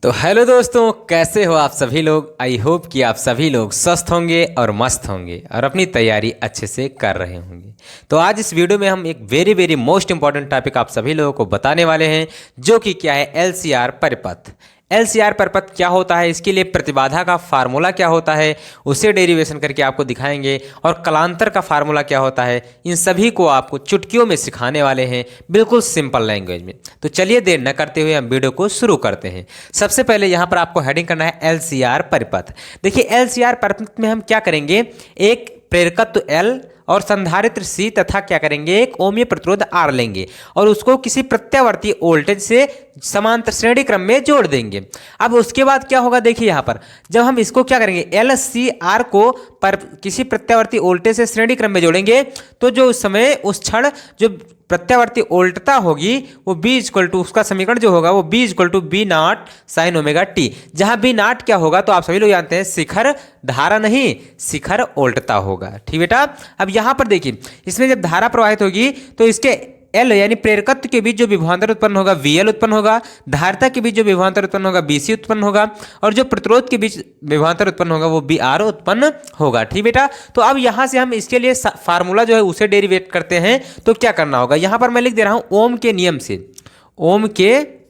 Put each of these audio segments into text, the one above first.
तो हेलो दोस्तों, कैसे हो आप सभी लोग। आई होप कि आप सभी लोग स्वस्थ होंगे और मस्त होंगे और अपनी तैयारी अच्छे से कर रहे होंगे। तो आज इस वीडियो में हम एक वेरी मोस्ट इंपॉर्टेंट टॉपिक आप सभी लोगों को बताने वाले हैं, जो कि क्या है एलसीआर परिपथ। एलसीआर परिपथ क्या होता है, इसके लिए प्रतिबाधा का फार्मूला क्या होता है, उसे डेरिवेशन करके आपको दिखाएंगे, और कलांतर का फार्मूला क्या होता है, इन सभी को आपको चुटकियों में सिखाने वाले हैं, बिल्कुल सिंपल लैंग्वेज में। तो चलिए देर न करते हुए हम वीडियो को शुरू करते हैं। सबसे पहले यहाँ पर आपको हेडिंग करना है एलसीआर परिपथ। देखिए एलसीआर परिपथ में हम क्या करेंगे, एक प्रेरकत्व L और संधारित्र C तथा क्या करेंगे, एक ओमीय प्रतिरोध R लेंगे और उसको किसी प्रत्यावर्ती वोल्टेज से समांतर श्रेणी क्रम में जोड़ देंगे। अब उसके बाद क्या होगा, देखिए यहाँ पर जब हम इसको क्या करेंगे, LCR को किसी प्रत्यावर्ती वोल्टेज से श्रेणी क्रम में जोड़ेंगे, तो जो उस समय उस क्षण जो प्रत्यावर्ती वोल्टता होगी वो B इक्वल टू, उसका समीकरण जो होगा वो B equal to B not sine omega T, जहां बी नॉट क्या होगा, तो आप सभी लोग जानते हैं शिखर धारा नहीं, शिखर वोल्टता होगा। ठीक बेटा। अब यहां पर देखिए, इसमें जब धारा प्रवाहित होगी तो इसके L यानी प्रेरकत्व के बीच जो विभवांतर उत्पन्न होगा VL उत्पन्न होगा, धारिता के बीच जो विभवांतर उत्पन्न होगा BC उत्पन्न होगा, और जो प्रतिरोध के बीच विभवांतर उत्पन्न होगा वो BR उत्पन्न होगा। ठीक बेटा। तो अब यहां से हम इसके लिए फार्मूला जो है उसे डेरिवेट करते हैं। तो क्या करना होगा, यहां पर मैं लिख दे रहा हूं ओम के नियम से, ओम के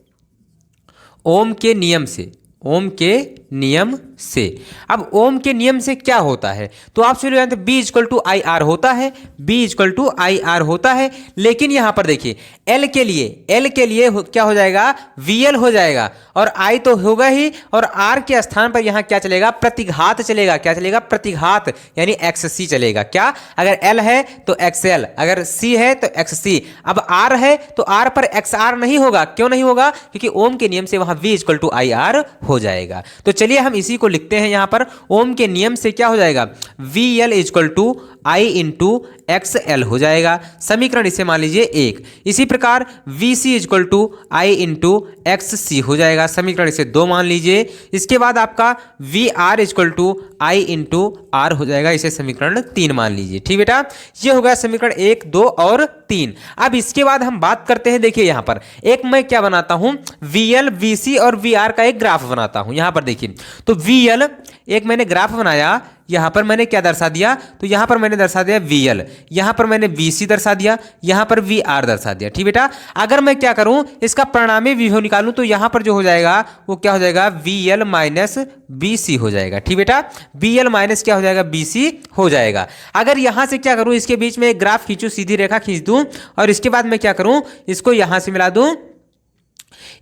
नियम से। अब ओम के नियम से क्या होता है, तो आप सभी जानते हैं B equal to I R होता है, B equal to I R होता है। लेकिन यहां पर देखिए L के लिए क्या हो जाएगा, VL हो जाएगा, और I तो होगा ही, और R के स्थान पर यहां क्या चलेगा, प्रतिघात चलेगा। क्या चलेगा, प्रतिघात, यानी XC चलेगा। क्या, अगर L है तो XL, अगर C है तो XC। अब R है तो R पर XR नहीं होगा। क्यों नहीं होगा, क्योंकि ओम के नियम से वहां V equal to I R हो जाएगा। तो चलिए हम इसी को लिखते हैं यहां पर। ओम के नियम से क्या हो जाएगा, VL equal to I into XL हो जाएगा। समीकरण इसे मान लीजिए 1। इसी प्रकार VC equal to I into XC हो जाएगा। समीकरण इसे 2 मान लीजिए। इसके बाद आपका VR equal to I into R हो जाएगा। इसे समीकरण 3 मान लीजिए। ठीक बेटा, ये हो गया समीकरण 1, 2 और 3। अब इसके बाद हम बात करते हैं, देखिए यहां पर एक मैं क्या बनाता हूं, VL, VC और VR का एक ग्राफ बनाता हूं। यहां पर देखिए, तो VL एक मैंने ग्राफ बनाया, यहां पर मैंने क्या दर्शा दिया, तो यहां पर मैंने दर्शा दिया VL, यहां पर मैंने VC दर्शा दिया, यहां पर VR दर्शा दिया। ठीक बेटा। अगर मैं क्या करूं, इसका परिणामी विभव निकालूं, तो यहां पर जो हो जाएगा वो क्या हो जाएगा, VL माइनस BC हो जाएगा। ठीक बेटा, VL माइनस क्या हो जाएगा, BC हो जाएगा। अगर यहां से क्या करूं, इसके बीच में एक ग्राफ खींचूं, सीधी रेखा खींच दूं, और इसके बाद मैं क्या करूं, इसको यहां से मिला दूं,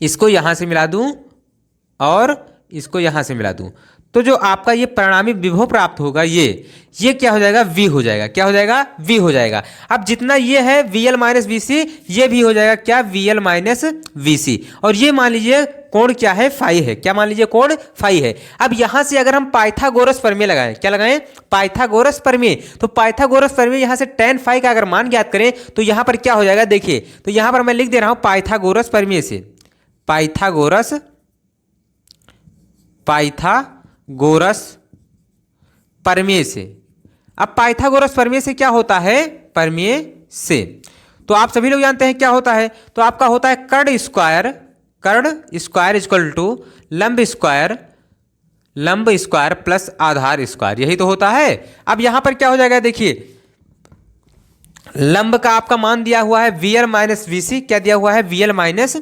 इसको यहां से मिला दूं, और इसको यहां से मिला दूं, तो जो आपका ये परिणामी विभव प्राप्त होगा, ये क्या हो जाएगा, V हो जाएगा। क्या हो जाएगा, V हो जाएगा। अब जितना ये है VL माइनस BC, ये भी हो जाएगा क्या, VL माइनस VC। और ये मान लीजिए कोण क्या है, फाई है। क्या मान लीजिए, कोण फाई है। अब यहां से अगर हम पाइथागोरस प्रमेय लगाएं, क्या लगाएं, पाइथागोरस प्रमेय, तो पाइथागोरस प्रमेय यहां से tan फाई का अगर मान ज्ञात करें, तो यहां पर क्या हो जाएगा, देखिए तो यहां पर मैं लिख दे रहा हूं पाइथागोरस प्रमेय से, पाइथागोरस प्रमेय से। अब पाइथागोरस प्रमेय से क्या होता है, प्रमेय से तो आप सभी लोग जानते हैं क्या होता है, तो आपका होता है कर्ण स्क्वायर इक्वल टू लंब स्क्वायर प्लस आधार स्क्वायर, यही तो होता है। अब यहां पर क्या हो जाएगा, देखिए लंब का आपका मान दिया हुआ है VL माइनस BC, क्या दिया हुआ है, VL माइनस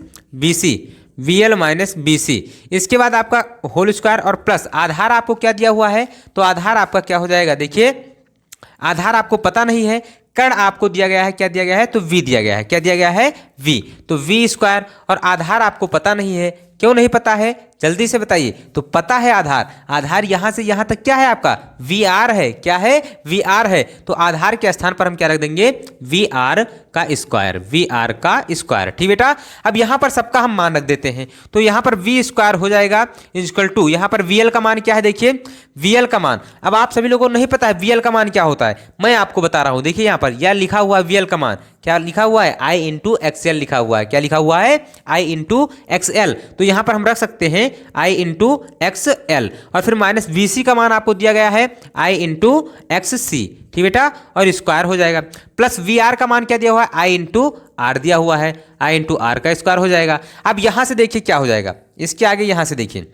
BC। इसके बाद आपका होल स्क्वायर और प्लस आधार आपको क्या दिया हुआ है, तो आधार आपका क्या हो जाएगा, देखिए आधार आपको पता नहीं है, कर्ण आपको दिया गया है, क्या दिया गया है, तो V दिया गया है। क्या दिया गया है, V, तो V स्क्वायर, और आधार आपको पता नहीं है। क्यों नहीं पता है, जल्दी से बताइए। तो पता है आधार यहां से यहां तक क्या है आपका, VR है। क्या है, VR है। तो आधार के स्थान पर हम क्या रख देंगे, VR का स्क्वायर। ठीक बेटा। अब यहां पर सबका हम मान रख देते हैं, तो यहां पर V स्क्वायर हो जाएगा इक्वल टू, यहां पर VL का मान क्या है, देखिए VL का मान, अब आप सभी लोगों को नहीं पता है VL का मान क्या होता है, मैं आपको बता रहा हूं। देखिए यहां पर यह लिखा हुआ VL का मान, क्या लिखा हुआ है, आई इंटू एक्सएल लिखा हुआ है। क्या लिखा हुआ है, आई इंटू एक्सएल। तो यहाँ पर हम रख सकते हैं आई इंटू एक्सएल, और फिर माइनस वी का मान आपको दिया गया है आई इंटू एक्स सी, ठीक बेटा, और स्क्वायर हो जाएगा। प्लस वी आर का मान क्या दिया हुआ है, आई इंटू आर दिया हुआ है, आई इंटू आर का स्क्वायर हो जाएगा। अब यहाँ से देखिए क्या हो जाएगा, इसके आगे यहाँ से देखिए,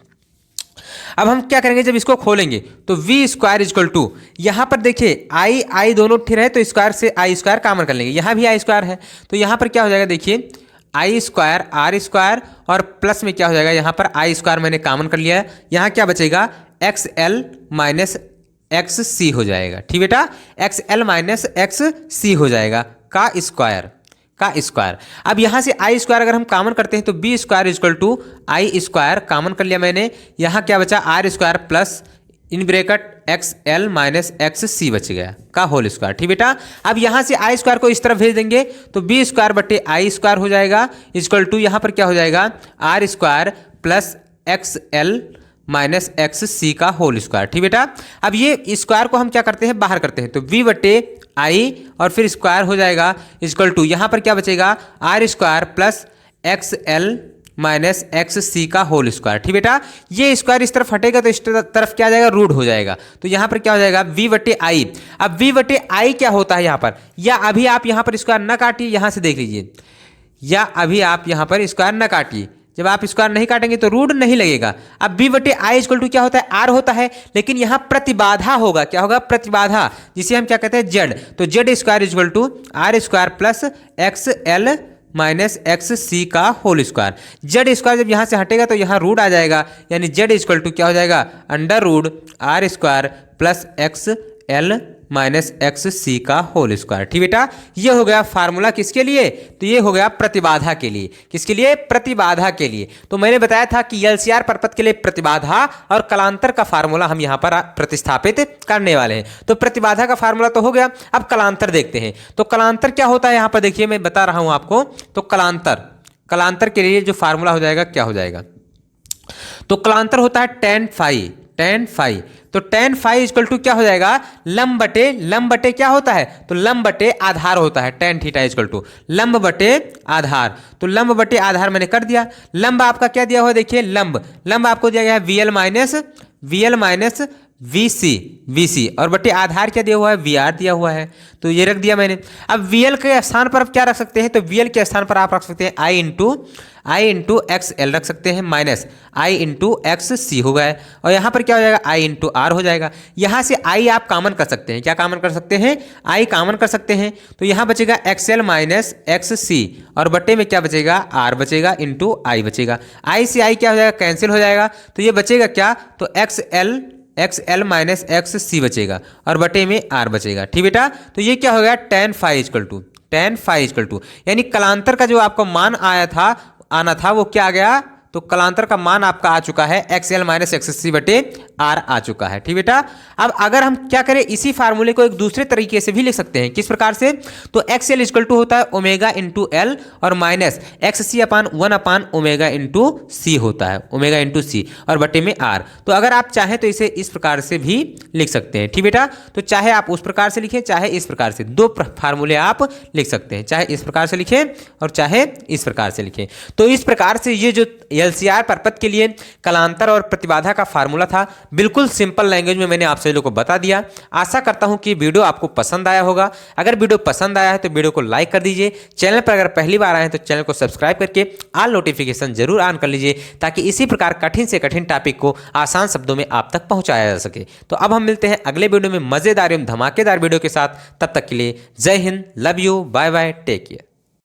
अब हम क्या करेंगे, जब इसको खोलेंगे तो वी स्क्वायर इजक्वल टू, यहाँ पर देखिए आई दोनों ठे रहे तो स्क्वायर से आई स्क्वायर कॉमन कर लेंगे, यहाँ भी आई स्क्वायर है तो यहाँ पर क्या हो जाएगा, देखिए आई स्क्वायर आर स्क्वायर और प्लस में क्या हो जाएगा, यहाँ पर आई स्क्वायर मैंने कॉमन कर लिया है, यहाँ क्या बचेगा, एक्स एल माइनस एक्स सी हो जाएगा। ठीक बेटा, एक्स एल माइनस एक्स सी हो जाएगा का स्क्वायर। अब यहाँ से आई स्क्वायर अगर हम कॉमन करते हैं तो b square equal to i square common कर लिया मैंने, यहाँ क्या बचा r square plus in bracket x l minus x c बच गया का होल स्क्वायर। ठीक बेटा, अब यहाँ से आई स्क्वायर को इस तरफ भेज देंगे तो बी स्क्वायर बटे आई स्क्वायर हो जाएगा इजक्वल टू यहाँ पर क्या हो जाएगा r square plus x l minus x c का होल स्क्वायर। ठीक बेटा, अब ये स्क्वायर को हम क्या करते हैं, बाहर करते हैं तो बी बटे आई और फिर स्क्वायर हो जाएगा इजक्वल टू यहाँ पर क्या बचेगा r square plus x l minus x c का होल स्क्वायर। ठीक बेटा, ये स्क्वायर इस तरफ हटेगा तो इस तरफ क्या आ जाएगा, रूट हो जाएगा, तो यहाँ पर क्या हो जाएगा v बटे आई। अब v बटे आई क्या होता है यहाँ पर, या अभी आप यहाँ पर स्क्वायर न काटिए, यहाँ से देख लीजिए, या अभी आप यहाँ पर स्क्वायर न काटिए, जब आप स्क्वायर नहीं काटेंगे तो रूट नहीं लगेगा। अब b बटे आई इक्वल टू क्या होता है, r होता है, लेकिन यहाँ प्रतिबाधा होगा, क्या होगा प्रतिबाधा, जिसे हम क्या कहते हैं z, तो z square equal to r square plus x l minus x c का होल स्क्वायर। जेड स्क्वायर जब यहाँ से हटेगा तो यहाँ रूट आ जाएगा, यानी जेड इक्वल टू क्या हो जाएगा under root r square plus x l minus x c का होल स्क्वायर। ठीक बेटा, ये हो गया फार्मूला किसके लिए, तो ये हो गया प्रतिबाधा के लिए। किसके लिए, प्रतिबाधा के लिए। तो मैंने बताया था कि एलसीआर परपथ के लिए प्रतिबाधा और कलांतर का फार्मूला हम यहाँ पर प्रतिस्थापित करने वाले हैं। तो प्रतिबाधा का फार्मूला तो हो गया, अब कलांतर देखते हैं। तो कलांतर क्या होता है, यहाँ पर देखिए मैं बता रहा हूँ आपको। तो कलांतर के लिए जो फार्मूला हो जाएगा क्या हो जाएगा, तो कलांतर होता है tan फाई। तो tan फाई इक्वल टू क्या हो जाएगा, लंब बटे क्या होता है, तो लंब बटे आधार होता है, tan थीटा इक्वल टू लंब बटे आधार। तो लंब बटे आधार मैंने कर दिया। लंब आपका क्या दिया हुआ, देखिए लंब आपको दिया गया है VL माइनस VC और बटे आधार क्या दिया हुआ है, VR दिया हुआ है, तो ये रख दिया मैंने। अब VL के स्थान पर क्या रख सकते हैं, तो VL के स्थान पर आप रख सकते हैं I इंटू एक्स एल रख सकते हैं माइनस I इंटू एक्स सी हो गया है, और यहाँ पर क्या हो जाएगा I इंटू आर हो जाएगा। यहाँ से I आप कॉमन कर सकते हैं, क्या कॉमन कर सकते हैं, I कॉमन कर सकते हैं, तो यहाँ बचेगा XL माइनस एक्स सी और बटे में क्या बचेगा R बचेगा इंटू I बचेगा। I से I क्या हो जाएगा, कैंसिल हो जाएगा, तो ये बचेगा क्या, तो XL माइनस एक्स सी बचेगा और बटे में R बचेगा। ठीक बेटा, तो ये क्या हो गया tan फाई इक्वल टू यानी कलांतर का जो आपको मान आना था वो क्या आ गया, तो कलांतर का मान आपका आ चुका है XL माइनस एक्स सी बटे R आ चुका है। ठीक बेटा, अब अगर हम क्या करें, इसी फार्मूले को एक दूसरे तरीके से भी लिख सकते हैं। किस प्रकार से, तो XL इक्वल टू होता है ओमेगा इंटू एल और माइनस XC अपान 1 अपान ओमेगा इंटू सी होता है, ओमेगा इंटू सी और बटे में R। तो अगर आप चाहें तो इसे इस प्रकार से भी लिख सकते हैं। ठीक बेटा, तो चाहे आप उस प्रकार से लिखें चाहे इस प्रकार से, दो फार्मूले आप लिख सकते हैं, चाहे इस प्रकार से लिखें और चाहे इस प्रकार से लिखें। तो इस प्रकार से ये जो एलसीआर परपथ के लिए कलांतर और प्रतिबाधा का फार्मूला था, बिल्कुल सिंपल लैंग्वेज में मैंने आप सभी लोगों को बता दिया। आशा करता हूं कि वीडियो आपको पसंद आया होगा। अगर वीडियो पसंद आया है तो वीडियो को लाइक कर दीजिए। चैनल पर अगर पहली बार आए हैं तो चैनल को सब्सक्राइब करके ऑल नोटिफिकेशन जरूर ऑन कर लीजिए, ताकि इसी प्रकार कठिन से कठिन टॉपिक को आसान शब्दों में आप तक पहुंचाया जा सके। तो अब हम मिलते हैं अगले वीडियो में मजेदार एवं धमाकेदार वीडियो के साथ। तब तक के लिए जय हिंद, love you, bye bye, take care.